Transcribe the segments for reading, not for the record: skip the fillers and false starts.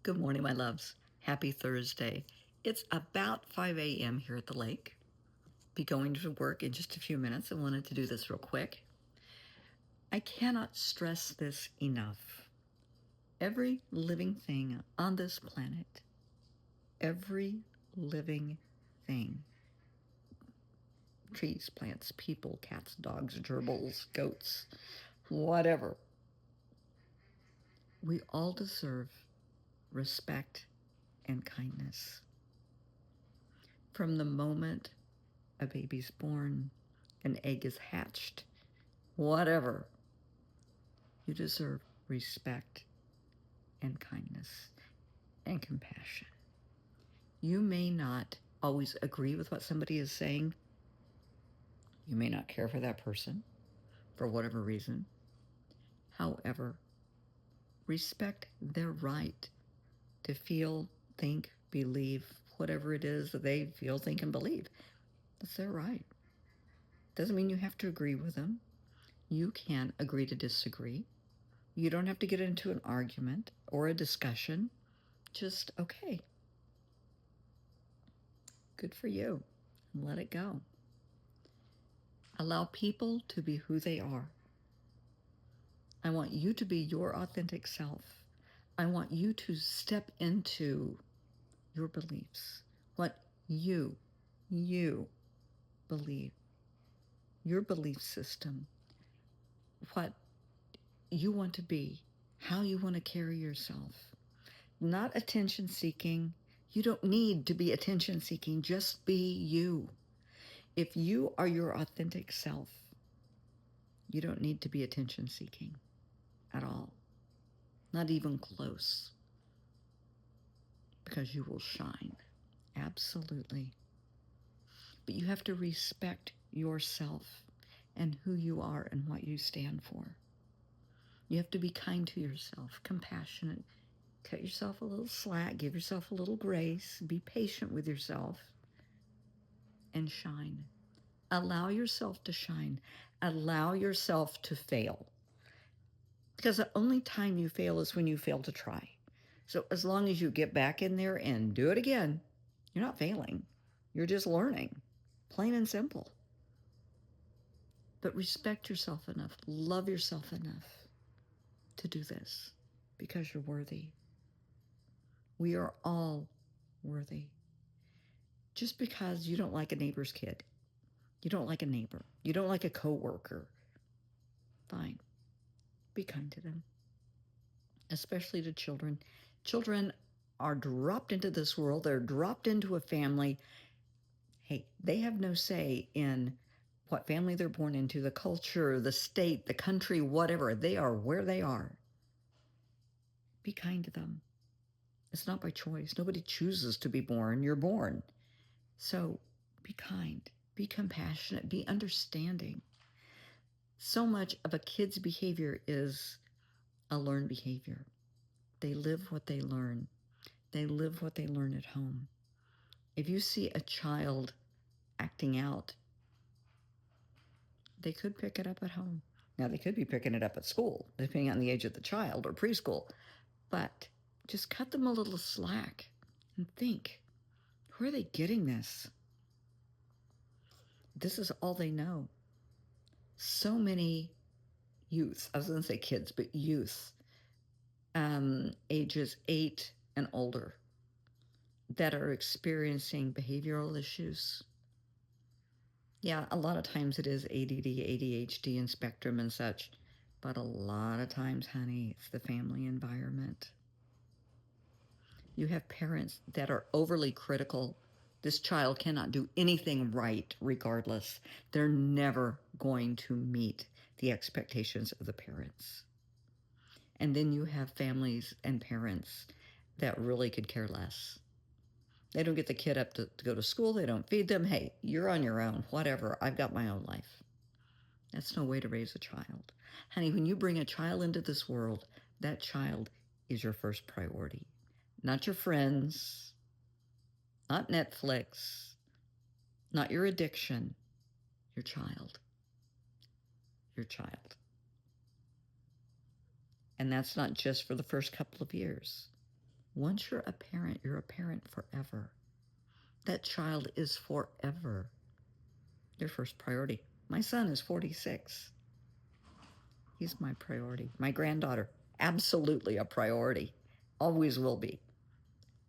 Good morning, my loves. Happy Thursday. It's about 5 a.m. here at the lake. Be going to work in just a few minutes. I wanted to do this real quick. I cannot stress this enough. Every living thing on this planet, every living thing, trees, plants, people, cats, dogs, gerbils, goats, whatever, we all deserve respect and kindness. From the moment a baby's born, an egg is hatched, whatever, you deserve respect and kindness and compassion. You may not always agree with what somebody is saying. You may not care for that person for whatever reason. However, respect their right to feel, think, believe, whatever it is that they feel, think, and believe. That's their right. Doesn't mean you have to agree with them. You can agree to disagree. You don't have to get into an argument or a discussion. Just, okay, good for you. Let it go. Allow people to be who they are. I want you to be your authentic self. I want you to step into your beliefs, what you believe, your belief system, what you want to be, how you want to carry yourself. Not attention seeking. You don't need to be attention seeking. Just be you. If you are your authentic self, you don't need to be attention seeking at all. Not even close. Because you will shine. Absolutely. But you have to respect yourself and who you are and what you stand for. You have to be kind to yourself, compassionate. Cut yourself a little slack, give yourself a little grace, be patient with yourself, and shine. Allow yourself to shine. Allow yourself to fail. Because the only time you fail is when you fail to try. So as long as you get back in there and do it again, you're not failing. You're just learning. Plain and simple. But respect yourself enough, love yourself enough to do this because you're worthy. We are all worthy. Just because you don't like a neighbor's kid, you don't like a neighbor, you don't like a coworker, fine. Be kind to them, especially to children. Children are dropped into this world. They're dropped into a family. Hey, they have no say in what family they're born into, the culture, the state, the country, whatever. They are where they are. Be kind to them. It's not by choice. Nobody chooses to be born. You're born. So be kind, be compassionate, be understanding. So much of a kid's behavior is a learned behavior. They live what they learn. They live what they learn at home. If you see a child acting out, they could pick it up at home. Now, they could be picking it up at school, depending on the age of the child or preschool. But just cut them a little slack and think, where are they getting this? This is all they know. So many youth, I was going to say kids, but youth, ages 8 and older, that are experiencing behavioral issues. Yeah, a lot of times it is ADD, ADHD, and spectrum and such. But a lot of times, honey, it's the family environment. You have parents that are overly critical. This child cannot do anything right regardless. They're never going to meet the expectations of the parents. And then you have families and parents that really could care less. They don't get the kid up to go to school. They don't feed them. Hey, you're on your own. Whatever. I've got my own life. That's no way to raise a child. Honey, when you bring a child into this world, that child is your first priority. Not your friends, not Netflix, not your addiction, your child. Your child. And that's not just for the first couple of years. Once you're a parent forever. That child is forever your first priority. My son is 46. He's my priority. My granddaughter, absolutely a priority. Always will be.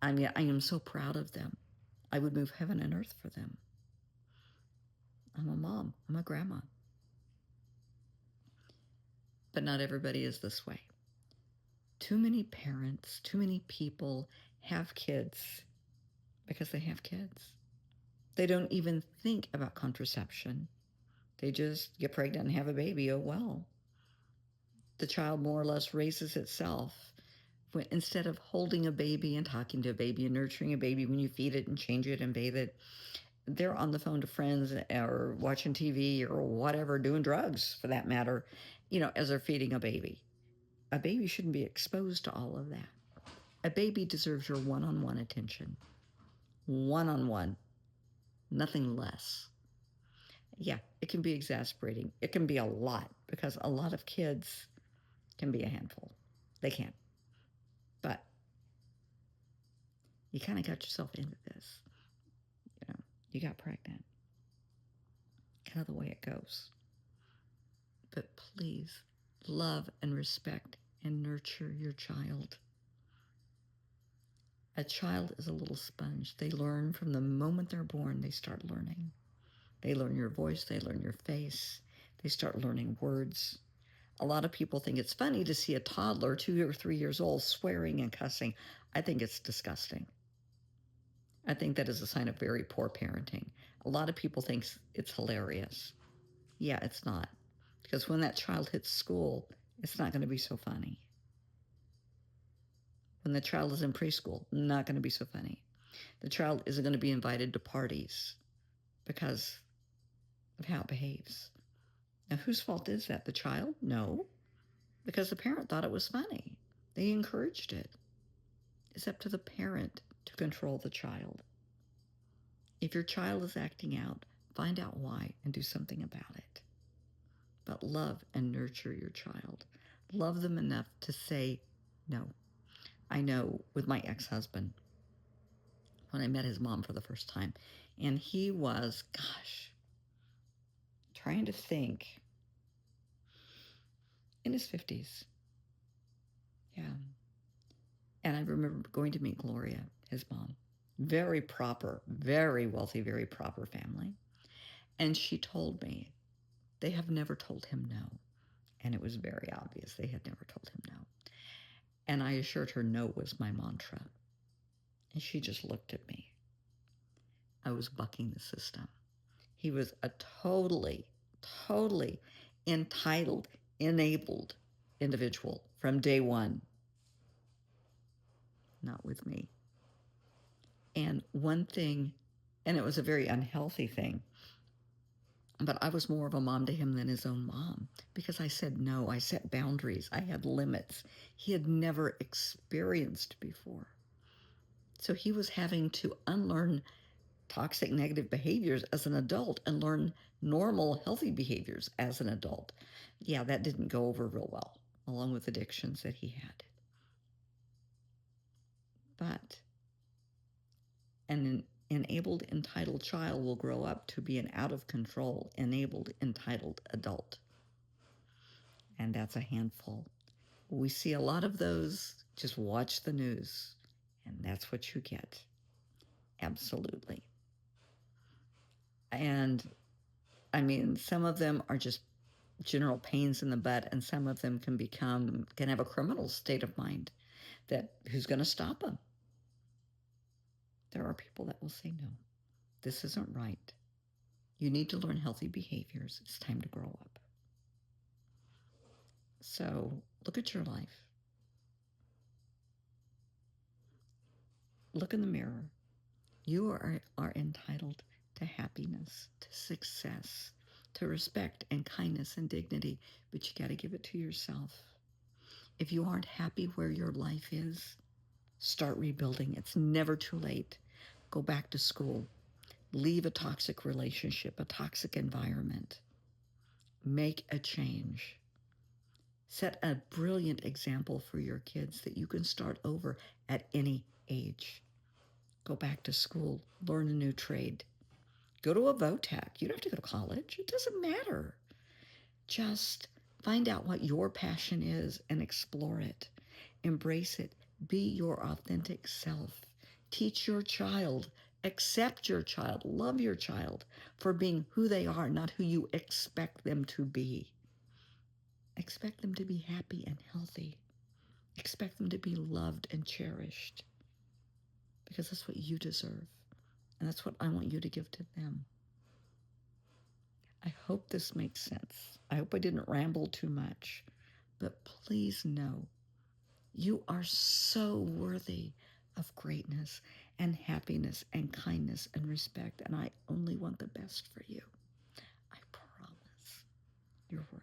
I mean, I am so proud of them. I would move heaven and earth for them. I'm a mom. I'm a grandma. But not everybody is this way. Too many parents, too many people have kids because they have kids. They don't even think about contraception. They just get pregnant and have a baby. Oh, well. The child more or less raises itself. Instead of holding a baby and talking to a baby and nurturing a baby when you feed it and change it and bathe it, they're on the phone to friends or watching TV or whatever, doing drugs for that matter, as they're feeding a baby. A baby shouldn't be exposed to all of that. A baby deserves your one-on-one attention. One-on-one. Nothing less. Yeah, it can be exasperating. It can be a lot because a lot of kids can be a handful. They can. But you kind of got yourself into this. You got pregnant. Kind of the way it goes. But please love and respect and nurture your child. A child is a little sponge. They learn from the moment they're born. They start learning. They learn your voice. They learn your face. They start learning words. A lot of people think it's funny to see a toddler, 2 or 3 years old, swearing and cussing. I think it's disgusting. I think that is a sign of very poor parenting. A lot of people think it's hilarious. Yeah, it's not. Because when that child hits school, it's not going to be so funny. When the child is in preschool, not going to be so funny. The child isn't going to be invited to parties because of how it behaves. Now, whose fault is that? The child? No, because the parent thought it was funny. They encouraged it. It's up to the parent to control the child. If your child is acting out, find out why and do something about it. But love and nurture your child. Love them enough to say no. I know with my ex-husband, when I met his mom for the first time, and he was, trying to think, in his 50s. Yeah. And I remember going to meet Gloria, his mom. Very proper, very wealthy, very proper family. And she told me they have never told him no. And it was very obvious they had never told him no. And I assured her no was my mantra. And she just looked at me. I was bucking the system. He was a totally entitled, enabled individual from day one. Not with me. And one thing, and it was a very unhealthy thing, but I was more of a mom to him than his own mom because I said no. I set boundaries. I had limits he had never experienced before. So he was having to unlearn toxic negative behaviors as an adult and learn normal healthy behaviors as an adult. Yeah, that didn't go over real well, along with addictions that he had. But an enabled, entitled child will grow up to be an out-of-control, enabled, entitled adult. And that's a handful. We see a lot of those. Just watch the news, and that's what you get. Absolutely. And I mean, some of them are just general pains in the butt, and some of them can have a criminal state of mind that who's going to stop them? There are people that will say, no, this isn't right. You need to learn healthy behaviors. It's time to grow up. So look at your life. Look in the mirror. You are entitled to happiness, to success, to respect and kindness and dignity, but you got to give it to yourself. If you aren't happy where your life is, start rebuilding. It's never too late. Go back to school. Leave a toxic relationship, a toxic environment. Make a change. Set a brilliant example for your kids that you can start over at any age. Go back to school, learn a new trade. Go to a VOTAC. You don't have to go to college. It doesn't matter. Just find out what your passion is and explore it. Embrace it. Be your authentic self. Teach your child. Accept your child. Love your child for being who they are, not who you expect them to be. Expect them to be happy and healthy. Expect them to be loved and cherished, because that's what you deserve. And that's what I want you to give to them. I hope this makes sense. I hope I didn't ramble too much. But please know, you are so worthy of greatness and happiness and kindness and respect. And I only want the best for you. I promise you're worthy.